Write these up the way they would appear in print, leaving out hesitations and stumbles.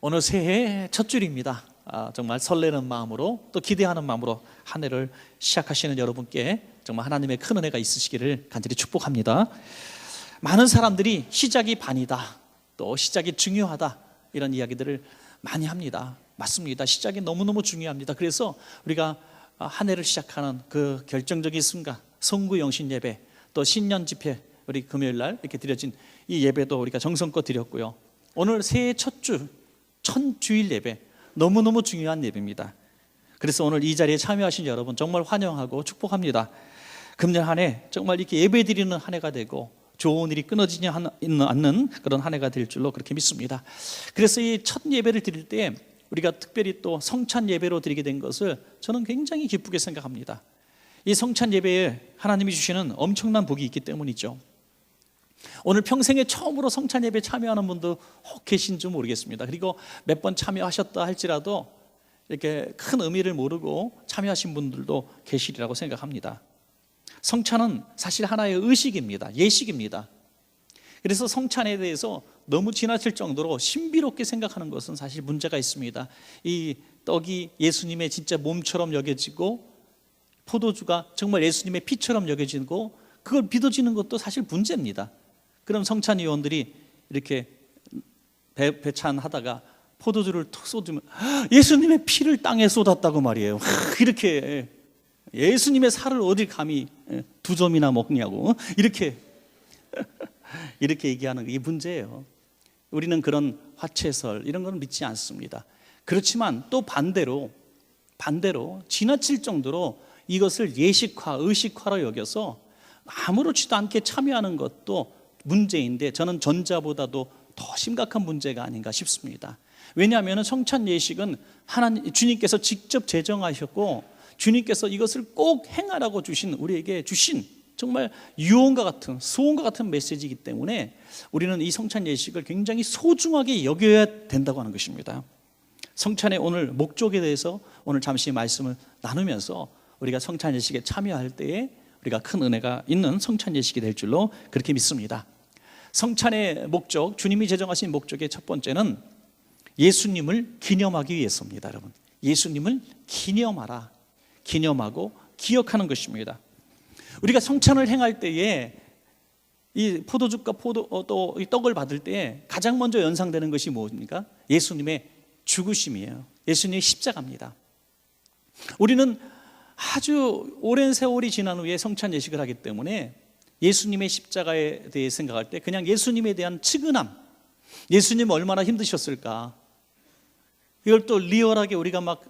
오늘 새해 첫 줄입니다. 정말 설레는 마음으로 또 기대하는 마음으로 한 해를 시작하시는 여러분께 정말 하나님의 큰 은혜가 있으시기를 간절히 축복합니다. 많은 사람들이 시작이 반이다, 또 시작이 중요하다, 이런 이야기들을 많이 합니다. 맞습니다. 시작이 너무너무 중요합니다. 그래서 우리가 한 해를 시작하는 그 결정적인 순간, 성구 영신 예배, 또 신년 집회, 우리 금요일 날 이렇게 드려진 이 예배도 우리가 정성껏 드렸고요. 오늘 새해 첫 주, 천주일 예배, 너무너무 중요한 예배입니다. 그래서 오늘 이 자리에 참여하신 여러분 정말 환영하고 축복합니다. 금년 한 해 정말 이렇게 예배 드리는 한 해가 되고 좋은 일이 끊어지지 않는 그런 한 해가 될 줄로 그렇게 믿습니다. 그래서 이 첫 예배를 드릴 때 우리가 특별히 또 성찬 예배로 드리게 된 것을 저는 굉장히 기쁘게 생각합니다. 이 성찬 예배에 하나님이 주시는 엄청난 복이 있기 때문이죠. 오늘 평생에 처음으로 성찬 예배 참여하는 분도 혹 계신지 모르겠습니다. 그리고 몇 번 참여하셨다 할지라도 이렇게 큰 의미를 모르고 참여하신 분들도 계시리라고 생각합니다. 성찬은 사실 하나의 의식입니다. 예식입니다. 그래서 성찬에 대해서 너무 지나칠 정도로 신비롭게 생각하는 것은 사실 문제가 있습니다. 이 떡이 예수님의 진짜 몸처럼 여겨지고 포도주가 정말 예수님의 피처럼 여겨지고 그걸 믿어지는 것도 사실 문제입니다. 그럼 성찬위원들이 이렇게 배찬하다가 포도주를 툭 쏟으면 예수님의 피를 땅에 쏟았다고 말이에요. 이렇게 예수님의 살을 어딜 감히 2점이나 먹냐고 이렇게 얘기하는 게 문제예요. 우리는 그런 화채설 이런 건 믿지 않습니다. 그렇지만 또 반대로 지나칠 정도로 이것을 예식화, 의식화로 여겨서 아무렇지도 않게 참여하는 것도 문제인데 저는 전자보다도 더 심각한 문제가 아닌가 싶습니다. 왜냐하면 성찬 예식은 주님께서 직접 제정하셨고 주님께서 이것을 꼭 행하라고 우리에게 주신 정말 유언과 같은 소원과 같은 메시지이기 때문에 우리는 이 성찬 예식을 굉장히 소중하게 여겨야 된다고 하는 것입니다. 성찬의 오늘 목적에 대해서 오늘 잠시 말씀을 나누면서 우리가 성찬 예식에 참여할 때에 우리가 큰 은혜가 있는 성찬 예식이 될 줄로 그렇게 믿습니다. 성찬의 목적, 주님이 제정하신 목적의 첫 번째는 예수님을 기념하기 위해서입니다. 여러분, 예수님을 기념하라, 기념하고 기억하는 것입니다. 우리가 성찬을 행할 때에 이 포도주과 또 이 떡을 받을 때에 가장 먼저 연상되는 것이 무엇입니까? 예수님의 죽으심이에요. 예수님의 십자가입니다. 우리는 아주 오랜 세월이 지난 후에 성찬 예식을 하기 때문에 예수님의 십자가에 대해 생각할 때 그냥 예수님에 대한 측은함, 예수님 얼마나 힘드셨을까, 이걸 또 리얼하게 우리가 막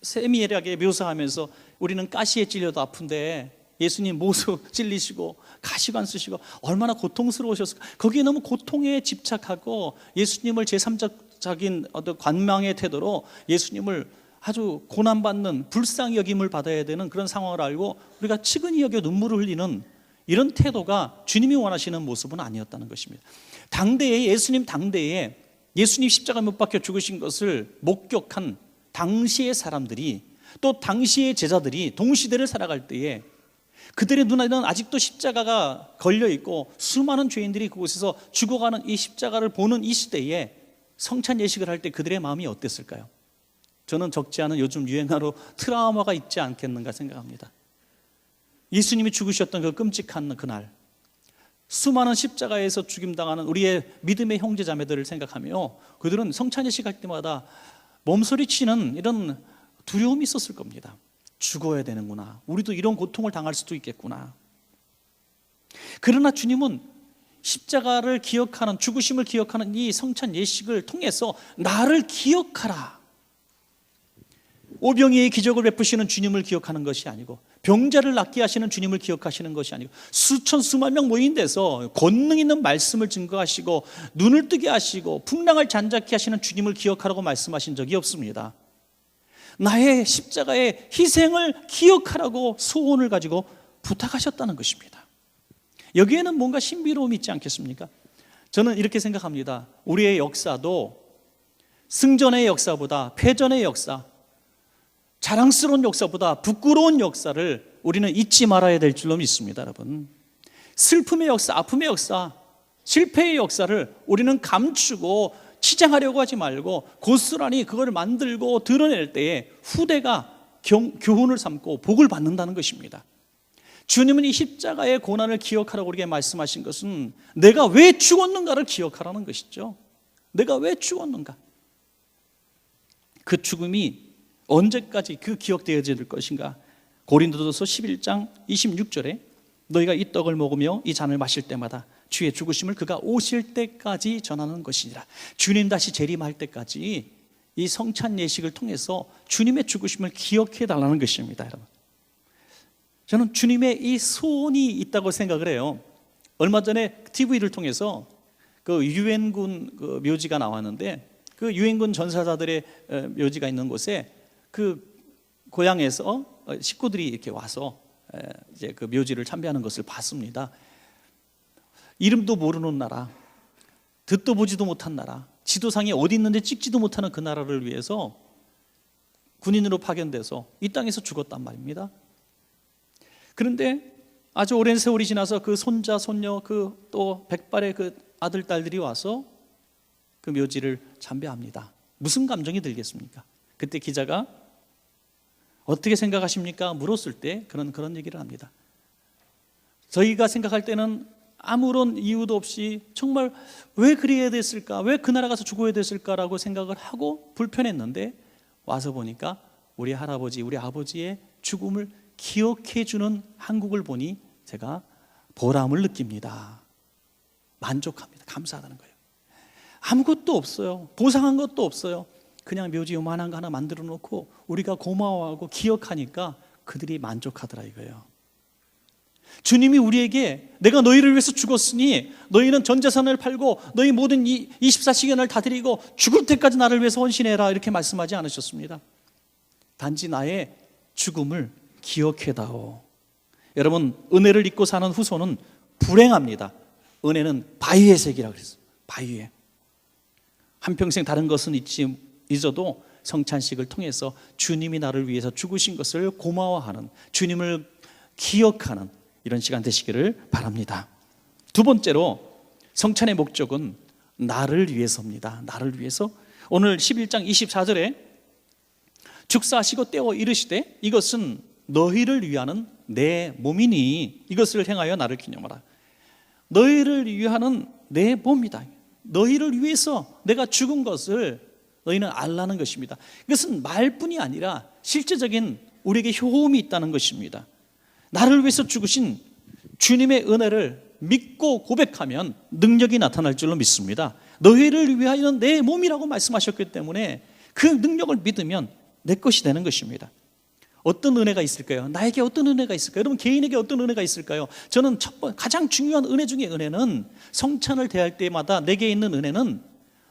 세밀하게 묘사하면서 우리는 가시에 찔려도 아픈데 예수님 모수 찔리시고 가시관 쓰시고 얼마나 고통스러우셨을까, 거기에 너무 고통에 집착하고 예수님을 제3적인 어떤 관망의 태도로 예수님을 아주 고난받는 불쌍히 여김을 받아야 되는 그런 상황을 알고 우리가 측은히 여겨 눈물을 흘리는 이런 태도가 주님이 원하시는 모습은 아니었다는 것입니다. 예수님 당대에 예수님 십자가 못 박혀 죽으신 것을 목격한 당시의 사람들이 또 당시의 제자들이 동시대를 살아갈 때에 그들의 눈에는 아직도 십자가가 걸려있고 수많은 죄인들이 그곳에서 죽어가는 이 십자가를 보는 이 시대에 성찬 예식을 할 때 그들의 마음이 어땠을까요? 저는 적지 않은 요즘 유행어로 트라우마가 있지 않겠는가 생각합니다. 예수님이 죽으셨던 그 끔찍한 그날, 수많은 십자가에서 죽임당하는 우리의 믿음의 형제 자매들을 생각하며 그들은 성찬 예식 할 때마다 몸소리치는 이런 두려움이 있었을 겁니다. 죽어야 되는구나, 우리도 이런 고통을 당할 수도 있겠구나. 그러나 주님은 십자가를 기억하는, 죽으심을 기억하는 이 성찬 예식을 통해서 나를 기억하라, 오병이의 기적을 베푸시는 주님을 기억하는 것이 아니고 병자를 낫게 하시는 주님을 기억하시는 것이 아니고 수천 수만 명 모인 데서 권능 있는 말씀을 증거하시고 눈을 뜨게 하시고 풍랑을 잔잔케 하시는 주님을 기억하라고 말씀하신 적이 없습니다. 나의 십자가의 희생을 기억하라고 소원을 가지고 부탁하셨다는 것입니다. 여기에는 뭔가 신비로움이 있지 않겠습니까? 저는 이렇게 생각합니다. 우리의 역사도 승전의 역사보다 패전의 역사, 자랑스러운 역사보다 부끄러운 역사를 우리는 잊지 말아야 될 줄로 믿습니다. 여러분, 슬픔의 역사, 아픔의 역사, 실패의 역사를 우리는 감추고 치장하려고 하지 말고 고스란히 그걸 만들고 드러낼 때에 후대가 교훈을 삼고 복을 받는다는 것입니다. 주님은 이 십자가의 고난을 기억하라고 우리에게 말씀하신 것은 내가 왜 죽었는가를 기억하라는 것이죠. 내가 왜 죽었는가, 그 죽음이 언제까지 그 기억되어질 것인가. 고린도전서 11장 26절에 너희가 이 떡을 먹으며 이 잔을 마실 때마다 주의 죽으심을 그가 오실 때까지 전하는 것이니라. 주님 다시 재림할 때까지 이 성찬 예식을 통해서 주님의 죽으심을 기억해 달라는 것입니다. 여러분, 저는 주님의 이 소원이 있다고 생각을 해요. 얼마 전에 TV를 통해서 그 유엔군 그 묘지가 나왔는데, 그 유엔군 전사자들의 묘지가 있는 곳에 그 고향에서 식구들이 이렇게 와서 이제 그 묘지를 참배하는 것을 봤습니다. 이름도 모르는 나라, 듣도 보지도 못한 나라, 지도상에 어디 있는지 찍지도 못하는 그 나라를 위해서 군인으로 파견돼서 이 땅에서 죽었단 말입니다. 그런데 아주 오랜 세월이 지나서 그 손자, 손녀, 그 또 백발의 그 아들, 딸들이 와서 그 묘지를 참배합니다. 무슨 감정이 들겠습니까? 그때 기자가 어떻게 생각하십니까? 물었을 때 그런 얘기를 합니다. 저희가 생각할 때는 아무런 이유도 없이 정말 왜 그래야 됐을까? 왜 그 나라 가서 죽어야 됐을까라고 생각을 하고 불편했는데, 와서 보니까 우리 할아버지, 우리 아버지의 죽음을 기억해 주는 한국을 보니 제가 보람을 느낍니다. 만족합니다. 감사하다는 거예요. 아무것도 없어요. 보상한 것도 없어요. 그냥 묘지 요만한 거 하나 만들어 놓고 우리가 고마워하고 기억하니까 그들이 만족하더라 이거예요. 주님이 우리에게 내가 너희를 위해서 죽었으니 너희는 전 재산을 팔고 너희 모든 24시간을 다 드리고 죽을 때까지 나를 위해서 헌신해라, 이렇게 말씀하지 않으셨습니다. 단지 나의 죽음을 기억해다오. 여러분, 은혜를 잊고 사는 후손은 불행합니다. 은혜는 바위의 색이라고 그랬어요. 바위에 한평생 다른 것은 잊어도 성찬식을 통해서 주님이 나를 위해서 죽으신 것을 고마워하는, 주님을 기억하는 이런 시간 되시기를 바랍니다. 두 번째로 성찬의 목적은 나를 위해서입니다. 나를 위해서. 오늘 11장 24절에 축사하시고 떼어 이르시되 이것은 너희를 위하는 내 몸이니 이것을 행하여 나를 기념하라. 너희를 위하는 내 몸이다. 너희를 위해서 내가 죽은 것을 너희는 알라는 것입니다. 이것은 말뿐이 아니라 실제적인 우리에게 효험이 있다는 것입니다. 나를 위해서 죽으신 주님의 은혜를 믿고 고백하면 능력이 나타날 줄로 믿습니다. 너희를 위하여는 내 몸이라고 말씀하셨기 때문에 그 능력을 믿으면 내 것이 되는 것입니다. 어떤 은혜가 있을까요? 나에게 어떤 은혜가 있을까요? 여러분, 개인에게 어떤 은혜가 있을까요? 저는 가장 중요한 은혜 중에 은혜는, 성찬을 대할 때마다 내게 있는 은혜는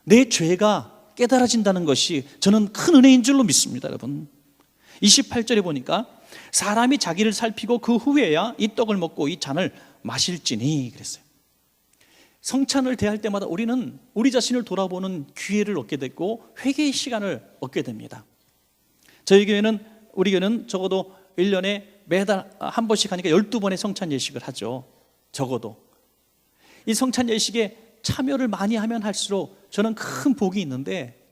내 죄가 깨달아진다는 것이 저는 큰 은혜인 줄로 믿습니다. 여러분, 28절에 보니까 사람이 자기를 살피고 그 후에야 이 떡을 먹고 이 잔을 마실지니 그랬어요. 성찬을 대할 때마다 우리는 우리 자신을 돌아보는 기회를 얻게 됐고 회개의 시간을 얻게 됩니다. 우리 교회는 적어도 1년에 매달 한 번씩 하니까 12번의 성찬 예식을 하죠. 적어도 이 성찬 예식에 참여를 많이 하면 할수록 저는 큰 복이 있는데,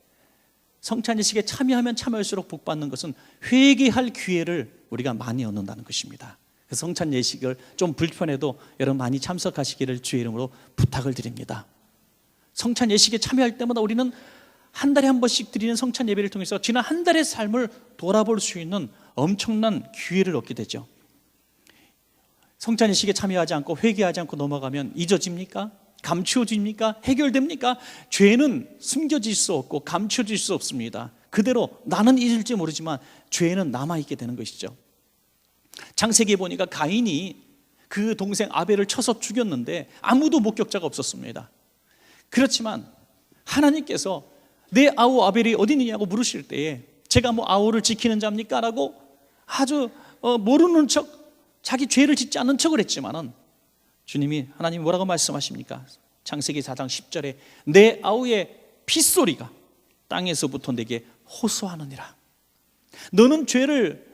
성찬 예식에 참여하면 참여할수록 복 받는 것은 회개할 기회를 우리가 많이 얻는다는 것입니다. 그래서 성찬 예식을 좀 불편해도 여러분 많이 참석하시기를 주의 이름으로 부탁을 드립니다. 성찬 예식에 참여할 때마다 우리는 한 달에 한 번씩 드리는 성찬 예배를 통해서 지난 한 달의 삶을 돌아볼 수 있는 엄청난 기회를 얻게 되죠. 성찬 예식에 참여하지 않고 회개하지 않고 넘어가면 잊어집니까? 감추어집니까? 해결됩니까? 죄는 숨겨질 수 없고 감추어질 수 없습니다. 그대로 나는 잊을지 모르지만 죄는 남아있게 되는 것이죠. 창세기에 보니까 가인이 그 동생 아벨을 쳐서 죽였는데 아무도 목격자가 없었습니다. 그렇지만 하나님께서 내 아우 아벨이 어디 있느냐고 물으실 때에 제가 뭐 아우를 지키는 자입니까? 라고 아주 모르는 척, 자기 죄를 짓지 않는 척을 했지만은 하나님이 뭐라고 말씀하십니까? 창세기 4장 10절에 내 아우의 핏소리가 땅에서부터 내게 호소하느니라. 너는 죄를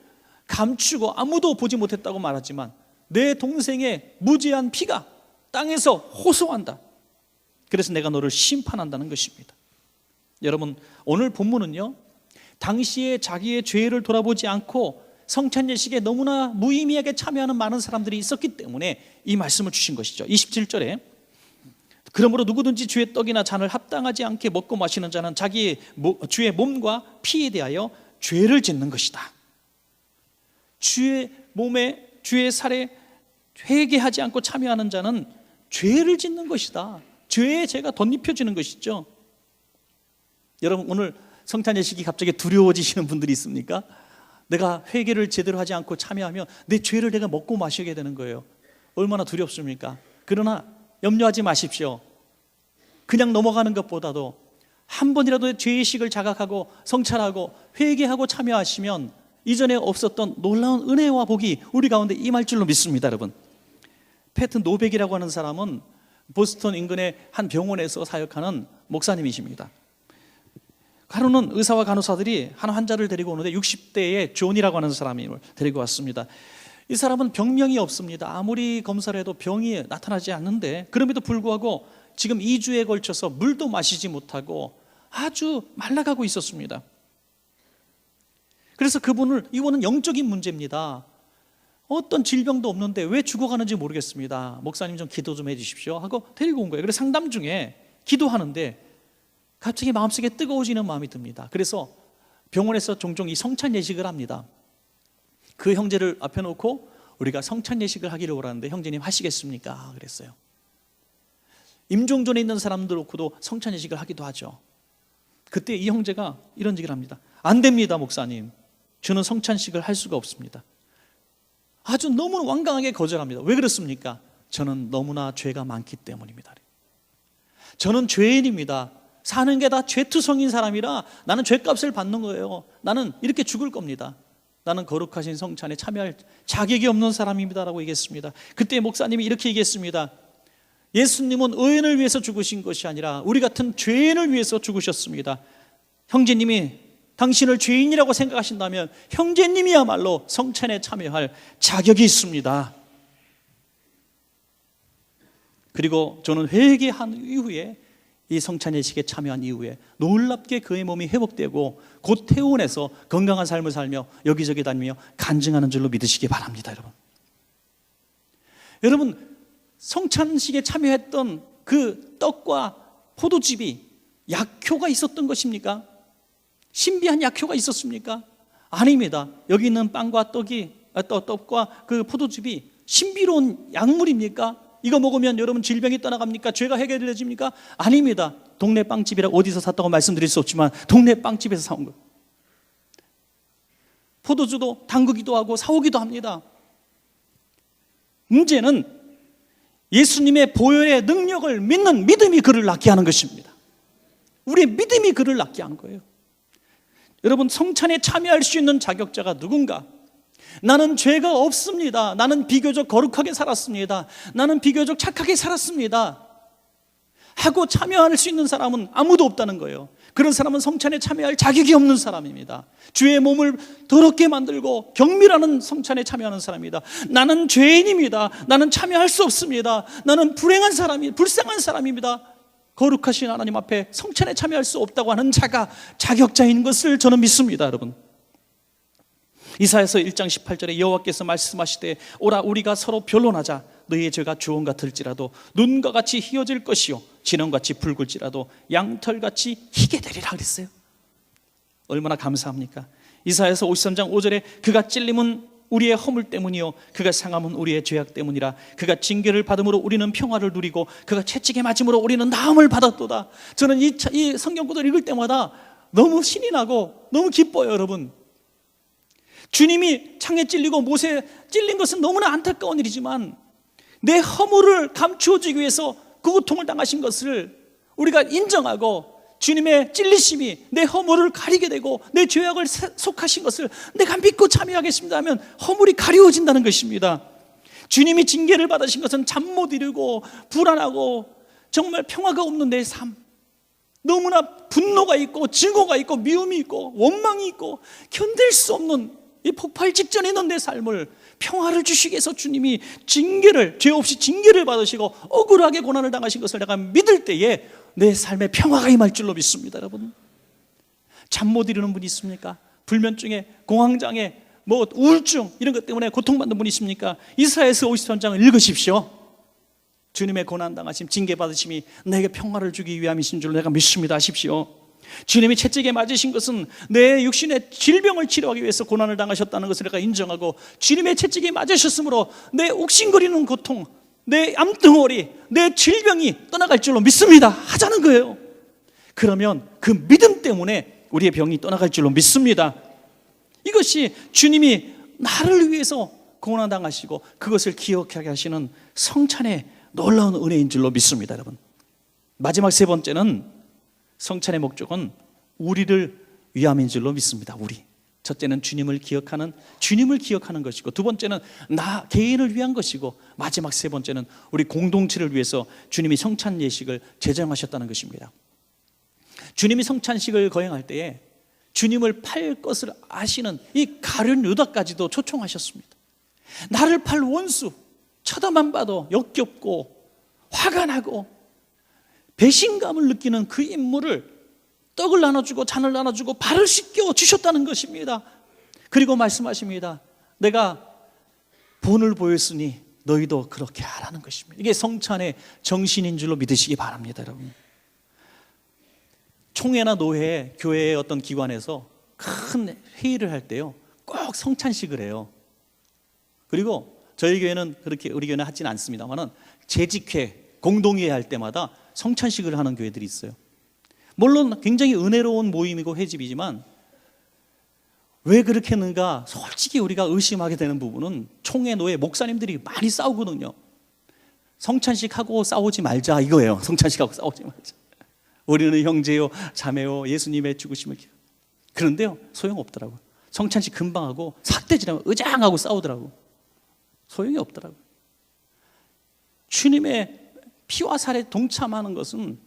감추고 아무도 보지 못했다고 말하지만 내 동생의 무지한 피가 땅에서 호소한다. 그래서 내가 너를 심판한다는 것입니다. 여러분, 오늘 본문은요, 당시에 자기의 죄를 돌아보지 않고 성찬 예식에 너무나 무의미하게 참여하는 많은 사람들이 있었기 때문에 이 말씀을 주신 것이죠. 27절에 그러므로 누구든지 주의 떡이나 잔을 합당하지 않게 먹고 마시는 자는 자기의 주의 몸과 피에 대하여 죄를 짓는 것이다. 주의 몸에 주의 살에 회개하지 않고 참여하는 자는 죄를 짓는 것이다. 죄에 죄가 덧입혀지는 것이죠. 여러분, 오늘 성찬 예식이 갑자기 두려워지시는 분들이 있습니까? 내가 회개를 제대로 하지 않고 참여하면 내 죄를 내가 먹고 마시게 되는 거예요. 얼마나 두렵습니까? 그러나 염려하지 마십시오. 그냥 넘어가는 것보다도 한 번이라도 죄의식을 자각하고 성찰하고 회개하고 참여하시면 이전에 없었던 놀라운 은혜와 복이 우리 가운데 임할 줄로 믿습니다. 여러분, 패튼 노백이라고 하는 사람은 보스턴 인근의 한 병원에서 사역하는 목사님이십니다. 하루는 의사와 간호사들이 한 환자를 데리고 오는데 60대의 존이라고 하는 사람을 데리고 왔습니다. 이 사람은 병명이 없습니다. 아무리 검사를 해도 병이 나타나지 않는데 그럼에도 불구하고 지금 2주에 걸쳐서 물도 마시지 못하고 아주 말라가고 있었습니다. 그래서 이거는 영적인 문제입니다. 어떤 질병도 없는데 왜 죽어가는지 모르겠습니다. 목사님 좀 기도 좀 해주십시오 하고 데리고 온 거예요. 그래서 상담 중에 기도하는데 갑자기 마음속에 뜨거워지는 마음이 듭니다. 그래서 병원에서 종종 이 성찬 예식을 합니다. 그 형제를 앞에 놓고 우리가 성찬 예식을 하기로 그러는데 형제님 하시겠습니까? 그랬어요. 임종전에 있는 사람들 놓고도 성찬 예식을 하기도 하죠. 그때 이 형제가 이런 얘기를 합니다. 안 됩니다, 목사님. 저는 성찬식을 할 수가 없습니다. 아주 너무 완강하게 거절합니다. 왜 그렇습니까? 저는 너무나 죄가 많기 때문입니다. 저는 죄인입니다. 사는 게 다 죄투성인 사람이라 나는 죄값을 받는 거예요. 나는 이렇게 죽을 겁니다. 나는 거룩하신 성찬에 참여할 자격이 없는 사람입니다라고 얘기했습니다. 그때 목사님이 이렇게 얘기했습니다. 예수님은 의인을 위해서 죽으신 것이 아니라 우리 같은 죄인을 위해서 죽으셨습니다. 형제님이 당신을 죄인이라고 생각하신다면 형제님이야말로 성찬에 참여할 자격이 있습니다. 그리고 저는 회개한 이후에 이 성찬 예식에 참여한 이후에 놀랍게 그의 몸이 회복되고 곧 퇴원해서 건강한 삶을 살며 여기저기 다니며 간증하는 줄로 믿으시기 바랍니다. 여러분, 성찬식에 참여했던 그 떡과 포도즙이 약효가 있었던 것입니까? 신비한 약효가 있었습니까? 아닙니다. 여기 있는 빵과 떡과 그 포도즙이 신비로운 약물입니까? 이거 먹으면 여러분 질병이 떠나갑니까? 죄가 해결되집니까? 아닙니다. 동네 빵집이라 어디서 샀다고 말씀드릴 수 없지만 동네 빵집에서 사온 거. 포도주도 담그기도 하고 사오기도 합니다. 문제는 예수님의 보혈의 능력을 믿는 믿음이 그를 낫게 하는 것입니다. 우리의 믿음이 그를 낫게 한 거예요. 여러분, 성찬에 참여할 수 있는 자격자가 누군가? 나는 죄가 없습니다. 나는 비교적 거룩하게 살았습니다. 나는 비교적 착하게 살았습니다 하고 참여할 수 있는 사람은 아무도 없다는 거예요. 그런 사람은 성찬에 참여할 자격이 없는 사람입니다. 주의 몸을 더럽게 만들고 경멸하는 성찬에 참여하는 사람입니다. 나는 죄인입니다. 나는 참여할 수 없습니다. 나는 불쌍한 사람입니다. 거룩하신 하나님 앞에 성찬에 참여할 수 없다고 하는 자가 자격자인 것을 저는 믿습니다. 여러분, 이사야서 1장 18절에 여호와께서 말씀하시되 오라 우리가 서로 변론하자. 너희의 죄가 주홍 같을지라도 눈과 같이 희어질 것이요 진홍같이 붉을지라도 양털같이 희게 되리라 그랬어요. 얼마나 감사합니까? 이사야서 53장 5절에 그가 찔림은 우리의 허물 때문이요 그가 상함은 우리의 죄악 때문이라. 그가 징계를 받음으로 우리는 평화를 누리고 그가 채찍에 맞음으로 우리는 나음을 받았도다. 저는 이 성경구절 읽을 때마다 너무 신이 나고 너무 기뻐요. 여러분, 주님이 창에 찔리고 못에 찔린 것은 너무나 안타까운 일이지만 내 허물을 감추어주기 위해서 그 고통을 당하신 것을 우리가 인정하고 주님의 찔리심이 내 허물을 가리게 되고 내 죄악을 속하신 것을 내가 믿고 참여하겠습니다 하면 허물이 가리워진다는 것입니다. 주님이 징계를 받으신 것은 잠 못 이루고 불안하고 정말 평화가 없는 내 삶, 너무나 분노가 있고 증오가 있고 미움이 있고 원망이 있고 견딜 수 없는 이 폭발 직전에 있는 내 삶을 평화를 주시기 위해서 주님이 죄 없이 징계를 받으시고 억울하게 고난을 당하신 것을 내가 믿을 때에 내 삶에 평화가 임할 줄로 믿습니다. 여러분, 잠 못 이루는 분이 있습니까? 불면증에, 공황장애, 뭐 우울증 이런 것 때문에 고통받는 분이 있습니까? 이사야서 53장을 읽으십시오. 주님의 고난당하심, 징계받으심이 내게 평화를 주기 위함이신 줄 내가 믿습니다 하십시오. 주님이 채찍에 맞으신 것은 내 육신의 질병을 치료하기 위해서 고난을 당하셨다는 것을 내가 인정하고, 주님의 채찍에 맞으셨으므로 내 옥신거리는 고통, 내 암덩어리, 내 질병이 떠나갈 줄로 믿습니다 하자는 거예요. 그러면 그 믿음 때문에 우리의 병이 떠나갈 줄로 믿습니다. 이것이 주님이 나를 위해서 고난당하시고 그것을 기억하게 하시는 성찬의 놀라운 은혜인 줄로 믿습니다. 여러분, 마지막 세 번째는, 성찬의 목적은 우리를 위함인 줄로 믿습니다. 우리, 첫째는 주님을 기억하는 것이고, 두 번째는 나 개인을 위한 것이고, 마지막 세 번째는 우리 공동체를 위해서 주님이 성찬 예식을 제정하셨다는 것입니다. 주님이 성찬식을 거행할 때에 주님을 팔 것을 아시는 이 가룟 유다까지도 초청하셨습니다. 나를 팔 원수, 쳐다만 봐도 역겹고 화가 나고 배신감을 느끼는 그 인물을 떡을 나눠주고 잔을 나눠주고 발을 씻겨 주셨다는 것입니다. 그리고 말씀하십니다. 내가 본을 보였으니 너희도 그렇게 하라는 것입니다. 이게 성찬의 정신인 줄로 믿으시기 바랍니다. 여러분, 총회나 노회, 교회의 어떤 기관에서 큰 회의를 할 때요, 꼭 성찬식을 해요. 그리고 저희 교회는 그렇게, 우리 교회는 하지는 않습니다만은 재직회, 공동회의 할 때마다 성찬식을 하는 교회들이 있어요. 물론 굉장히 은혜로운 모임이고 회집이지만 왜 그렇게 했는가, 솔직히 우리가 의심하게 되는 부분은 총회, 노회, 목사님들이 많이 싸우거든요. 성찬식하고 싸우지 말자 이거예요. 성찬식하고 싸우지 말자. 우리는 형제요 자매요 예수님의 죽으심을 기억. 그런데요, 소용없더라고요. 성찬식 금방 하고 사태 지나면 의장하고 싸우더라고요. 소용이 없더라고요. 주님의 피와 살에 동참하는 것은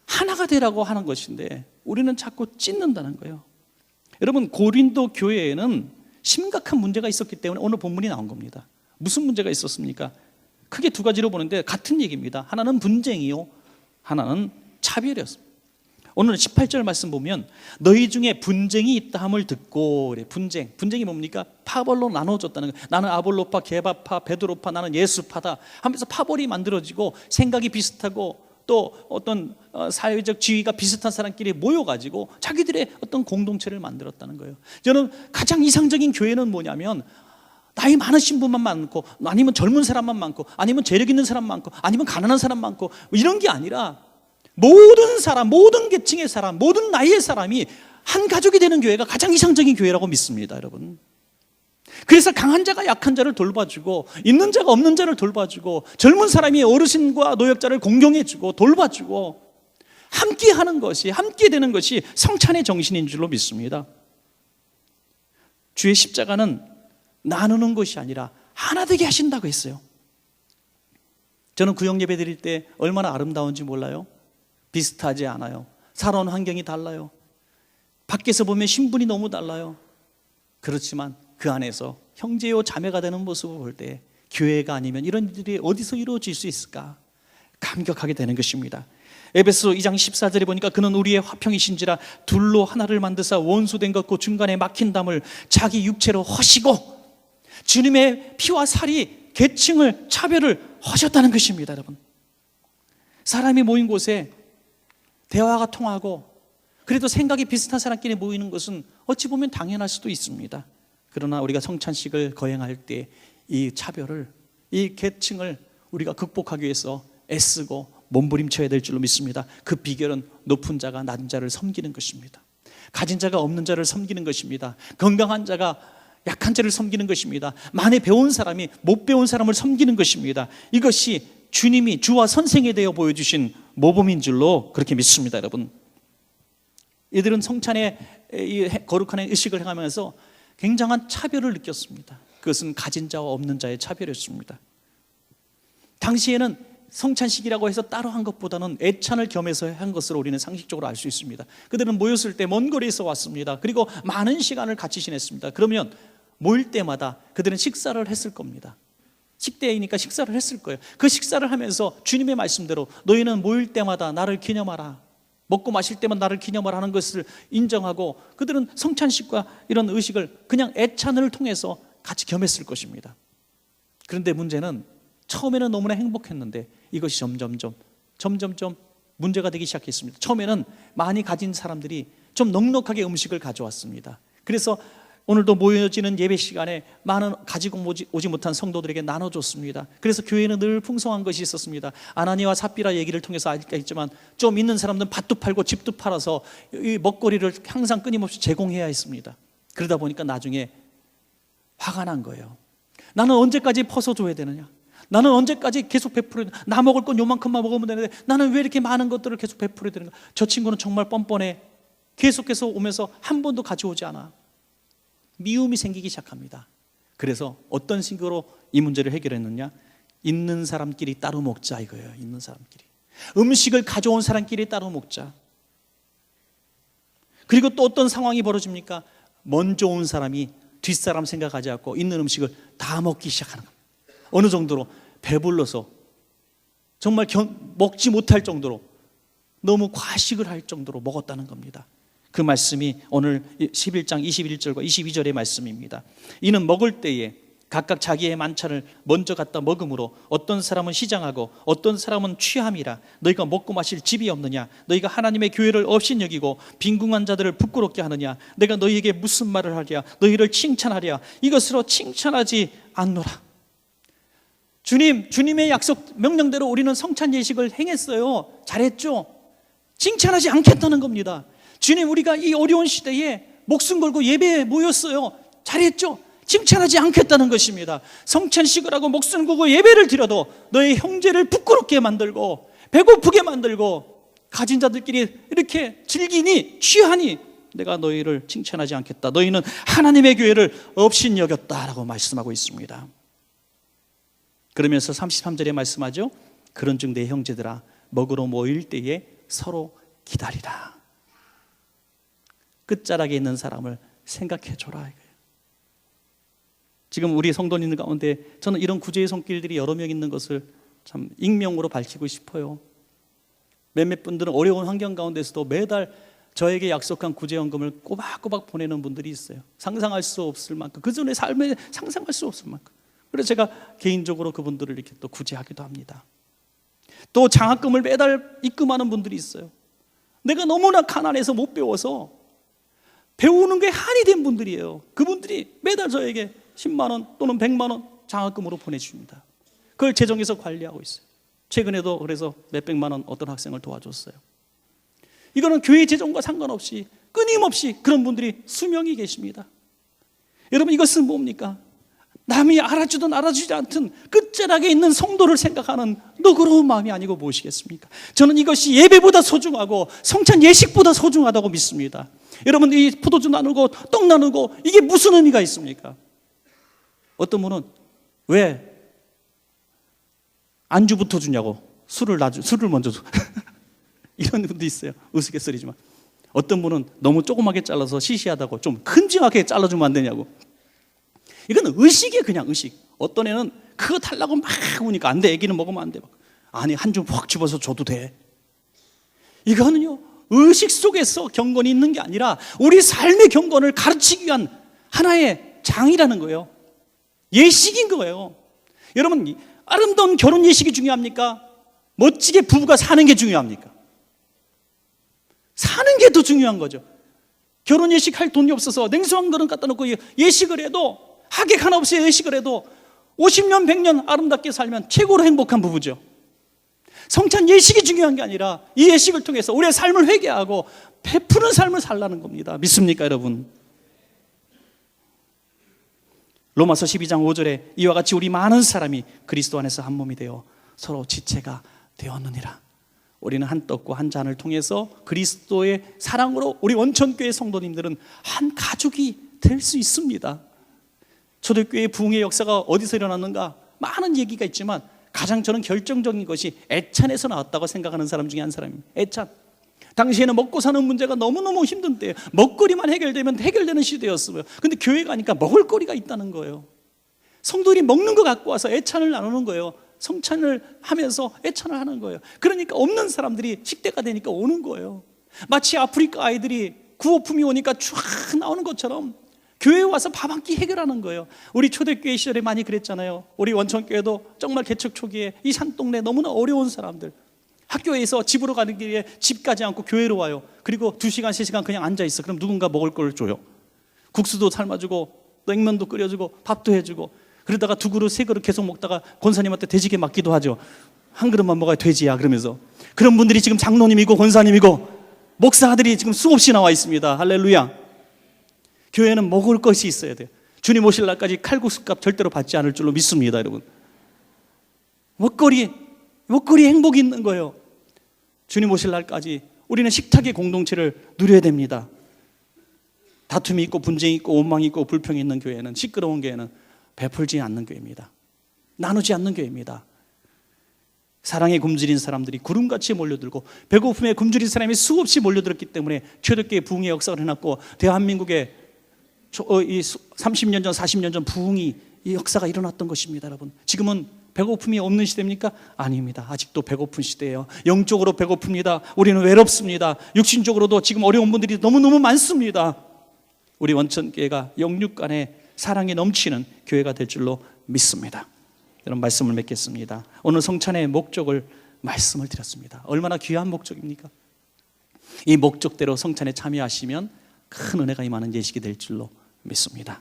하나가 되라고 하는 것인데 우리는 자꾸 찢는다는 거예요. 여러분, 고린도 교회에는 심각한 문제가 있었기 때문에 오늘 본문이 나온 겁니다. 무슨 문제가 있었습니까? 크게 두 가지로 보는데 같은 얘기입니다. 하나는 분쟁이요, 하나는 차별이었습니다. 오늘 18절 말씀 보면 너희 중에 분쟁이 있다 함을 듣고, 그래. 분쟁이 뭡니까? 파벌로 나눠졌다는 거예요. 나는 아볼로파, 게바파, 베드로파, 나는 예수파다 하면서 파벌이 만들어지고 생각이 비슷하고 또 어떤 사회적 지위가 비슷한 사람끼리 모여가지고 자기들의 어떤 공동체를 만들었다는 거예요. 저는 가장 이상적인 교회는 뭐냐면 나이 많으신 분만 많고, 아니면 젊은 사람만 많고, 아니면 재력 있는 사람 많고, 아니면 가난한 사람 많고, 이런 게 아니라 모든 사람, 모든 계층의 사람, 모든 나이의 사람이 한 가족이 되는 교회가 가장 이상적인 교회라고 믿습니다, 여러분. 그래서 강한 자가 약한 자를 돌봐주고, 있는 자가 없는 자를 돌봐주고, 젊은 사람이 어르신과 노약자를 공경해주고 돌봐주고, 함께 하는 것이, 함께 되는 것이 성찬의 정신인 줄로 믿습니다. 주의 십자가는 나누는 것이 아니라 하나 되게 하신다고 했어요. 저는 구역 예배 드릴 때 얼마나 아름다운지 몰라요? 비슷하지 않아요. 살아온 환경이 달라요. 밖에서 보면 신분이 너무 달라요. 그렇지만 그 안에서 형제요 자매가 되는 모습을 볼 때 교회가 아니면 이런 일들이 어디서 이루어질 수 있을까 감격하게 되는 것입니다. 에베소 2장 14절에 보니까 그는 우리의 화평이신지라 둘로 하나를 만드사 원수된 것고 중간에 막힌 담을 자기 육체로 허시고, 주님의 피와 살이 계층을 차별을 하셨다는 것입니다. 여러분, 사람이 모인 곳에 대화가 통하고 그래도 생각이 비슷한 사람끼리 모이는 것은 어찌 보면 당연할 수도 있습니다. 그러나 우리가 성찬식을 거행할 때 이 차별을, 이 계층을 우리가 극복하기 위해서 애쓰고 몸부림쳐야 될 줄로 믿습니다. 그 비결은 높은 자가 낮은 자를 섬기는 것입니다. 가진 자가 없는 자를 섬기는 것입니다. 건강한 자가 약한 자를 섬기는 것입니다. 많이 배운 사람이 못 배운 사람을 섬기는 것입니다. 이것이 주님이 주와 선생에 대해 보여주신 모범인 줄로 그렇게 믿습니다. 여러분, 이들은 성찬의 이 거룩한 의식을 행하면서 굉장한 차별을 느꼈습니다. 그것은 가진 자와 없는 자의 차별이었습니다. 당시에는 성찬식이라고 해서 따로 한 것보다는 애찬을 겸해서 한 것으로 우리는 상식적으로 알 수 있습니다. 그들은 모였을 때 먼 거리에서 왔습니다. 그리고 많은 시간을 같이 지냈습니다. 그러면 모일 때마다 그들은 식사를 했을 겁니다. 식대이니까 식사를 했을 거예요. 그 식사를 하면서 주님의 말씀대로 너희는 모일 때마다 나를 기념하라, 먹고 마실 때만 나를 기념을 하는 것을 인정하고 그들은 성찬식과 이런 의식을 그냥 애찬을 통해서 같이 겸했을 것입니다. 그런데 문제는 처음에는 너무나 행복했는데 이것이 점점점 문제가 되기 시작했습니다. 처음에는 많이 가진 사람들이 좀 넉넉하게 음식을 가져왔습니다. 그래서 오늘도 모여지는 예배 시간에 많은 가지고 오지 못한 성도들에게 나눠줬습니다. 그래서 교회는 늘 풍성한 것이 있었습니다. 아나니와 삽비라 얘기를 통해서 알겠지만 좀 있는 사람들은 밭도 팔고 집도 팔아서 이 먹거리를 항상 끊임없이 제공해야 했습니다. 그러다 보니까 나중에 화가 난 거예요. 나는 언제까지 퍼서줘야 되느냐? 나는 언제까지 계속 베풀어야 되느냐? 나 먹을 건 요만큼만 먹으면 되는데 나는 왜 이렇게 많은 것들을 계속 베풀어야 되는가? 저 친구는 정말 뻔뻔해. 계속해서 오면서 한 번도 가져오지 않아. 미움이 생기기 시작합니다. 그래서 어떤 식으로 이 문제를 해결했느냐? 있는 사람끼리 따로 먹자 이거예요. 있는 사람끼리 음식을 가져온 사람끼리 따로 먹자. 그리고 또 어떤 상황이 벌어집니까? 먼저 온 사람이 뒷사람 생각하지 않고 있는 음식을 다 먹기 시작하는 겁니다. 어느 정도로 배불러서 정말 먹지 못할 정도로 너무 과식을 할 정도로 먹었다는 겁니다. 그 말씀이 오늘 11장 21절과 22절의 말씀입니다. 이는 먹을 때에 각각 자기의 만찬을 먼저 갖다 먹음으로 어떤 사람은 시장하고 어떤 사람은 취함이라. 너희가 먹고 마실 집이 없느냐? 너희가 하나님의 교회를 업신여기고 빈궁한 자들을 부끄럽게 하느냐? 내가 너희에게 무슨 말을 하랴? 너희를 칭찬하랴? 이것으로 칭찬하지 않노라. 주님의 약속 명령대로 우리는 성찬 예식을 행했어요. 잘했죠? 칭찬하지 않겠다는 겁니다. 주님, 우리가 이 어려운 시대에 목숨 걸고 예배에 모였어요. 잘했죠? 칭찬하지 않겠다는 것입니다. 성찬식을 하고 목숨 걸고 예배를 드려도 너의 형제를 부끄럽게 만들고 배고프게 만들고 가진 자들끼리 이렇게 즐기니 취하니 내가 너희를 칭찬하지 않겠다. 너희는 하나님의 교회를 업신여겼다라고 말씀하고 있습니다. 그러면서 33절에 말씀하죠. 그런즉 내 형제들아 먹으러 모일 때에 서로 기다리라. 끝자락에 있는 사람을 생각해 줘라 이거예요. 지금 우리 성도님 가운데 저는 이런 구제의 손길들이 여러 명 있는 것을 참 익명으로 밝히고 싶어요. 몇몇 분들은 어려운 환경 가운데서도 매달 저에게 약속한 구제연금을 꼬박꼬박 보내는 분들이 있어요. 상상할 수 없을 만큼, 그전의 삶에 상상할 수 없을 만큼. 그래서 제가 개인적으로 그분들을 이렇게 또 구제하기도 합니다. 또 장학금을 매달 입금하는 분들이 있어요. 내가 너무나 가난해서 못 배워서 배우는 게 한이 된 분들이에요. 그분들이 매달 저에게 10만 원 또는 100만 원 장학금으로 보내줍니다. 그걸 재정에서 관리하고 있어요. 최근에도 그래서 몇백만 원 어떤 학생을 도와줬어요. 이거는 교회 재정과 상관없이 끊임없이 그런 분들이 수명이 계십니다. 여러분, 이것은 뭡니까? 남이 알아주든 알아주지 않든 끝자락에 있는 성도를 생각하는 너그러운 마음이 아니고 무엇이겠습니까? 저는 이것이 예배보다 소중하고 성찬 예식보다 소중하다고 믿습니다. 여러분, 이 포도주 나누고 떡 나누고 이게 무슨 의미가 있습니까? 어떤 분은 왜 안주부터 주냐고 술을 먼저 줘. 이런 분도 있어요. 우스갯소리지만. 어떤 분은 너무 조그맣게 잘라서 시시하다고 좀 큰지하게 잘라주면 안 되냐고. 이건 의식이에요. 그냥 의식. 어떤 애는 그거 달라고 막 우니까 안 돼. 애기는 먹으면 안 돼. 아니, 한 줌 확 집어서 줘도 돼. 이거는요, 의식 속에서 경건이 있는 게 아니라 우리 삶의 경건을 가르치기 위한 하나의 장이라는 거예요. 예식인 거예요. 여러분, 아름다운 결혼 예식이 중요합니까? 멋지게 부부가 사는 게 중요합니까? 사는 게 더 중요한 거죠. 결혼 예식 할 돈이 없어서 냉수 한 그릇 갖다 놓고 예식을 해도, 하객 하나 없이 예식을 해도 50년 100년 아름답게 살면 최고로 행복한 부부죠. 성찬 예식이 중요한 게 아니라 이 예식을 통해서 우리의 삶을 회개하고 베푸는 삶을 살라는 겁니다. 믿습니까, 여러분? 로마서 12장 5절에 이와 같이 우리 많은 사람이 그리스도 안에서 한 몸이 되어 서로 지체가 되었느니라. 우리는 한 떡과 한 잔을 통해서 그리스도의 사랑으로 우리 원천교회 성도님들은 한 가족이 될 수 있습니다. 초대교회의 부흥의 역사가 어디서 일어났는가? 많은 얘기가 있지만 가장 저는 결정적인 것이 애찬에서 나왔다고 생각하는 사람 중에 한 사람입니다. 애찬. 당시에는 먹고 사는 문제가 너무너무 힘든 때예요. 먹거리만 해결되면 해결되는 시대였어요. 근데 교회 가니까 먹을 거리가 있다는 거예요. 성도들이 먹는 거 갖고 와서 애찬을 나누는 거예요. 성찬을 하면서 애찬을 하는 거예요. 그러니까 없는 사람들이 식대가 되니까 오는 거예요. 마치 아프리카 아이들이 구호품이 오니까 쫙 나오는 것처럼 교회에 와서 밥 한 끼 해결하는 거예요. 우리 초대교회 시절에 많이 그랬잖아요. 우리 원천교회도 정말 개척 초기에 이 산동네 너무나 어려운 사람들, 학교에서 집으로 가는 길에 집 가지 않고 교회로 와요. 그리고 2시간, 3시간 그냥 앉아있어. 그럼 누군가 먹을 걸 줘요. 국수도 삶아주고 냉면도 끓여주고 밥도 해주고, 그러다가 2그릇, 3그릇 계속 먹다가 권사님한테 돼지게 맞기도 하죠. 한 그릇만 먹어야 돼지야 그러면서. 그런 분들이 지금 장로님이고 권사님이고 목사들이 지금 수없이 나와 있습니다. 할렐루야. 교회는 먹을 것이 있어야 돼요. 주님 오실 날까지 칼국수값 절대로 받지 않을 줄로 믿습니다, 여러분. 먹거리 행복이 있는 거예요. 주님 오실 날까지 우리는 식탁의 공동체를 누려야 됩니다. 다툼이 있고 분쟁이 있고 원망이 있고 불평이 있는 교회는, 시끄러운 교회는 베풀지 않는 교회입니다. 나누지 않는 교회입니다. 사랑에 굶주린 사람들이 구름같이 몰려들고 배고픔에 굶주린 사람이 수없이 몰려들었기 때문에 초대교회 부흥의 역사를 해놨고, 대한민국에 이 30년 전 40년 전 부흥이, 이 역사가 일어났던 것입니다. 여러분, 지금은 배고픔이 없는 시대입니까? 아닙니다. 아직도 배고픈 시대예요. 영적으로 배고픕니다. 우리는 외롭습니다. 육신적으로도 지금 어려운 분들이 너무너무 많습니다. 우리 원천교회가 영육 간에 사랑이 넘치는 교회가 될 줄로 믿습니다. 이런 말씀을 맺겠습니다. 오늘 성찬의 목적을 말씀을 드렸습니다. 얼마나 귀한 목적입니까? 이 목적대로 성찬에 참여하시면 큰 은혜가 임하는 예식이 될 줄로 믿습니다.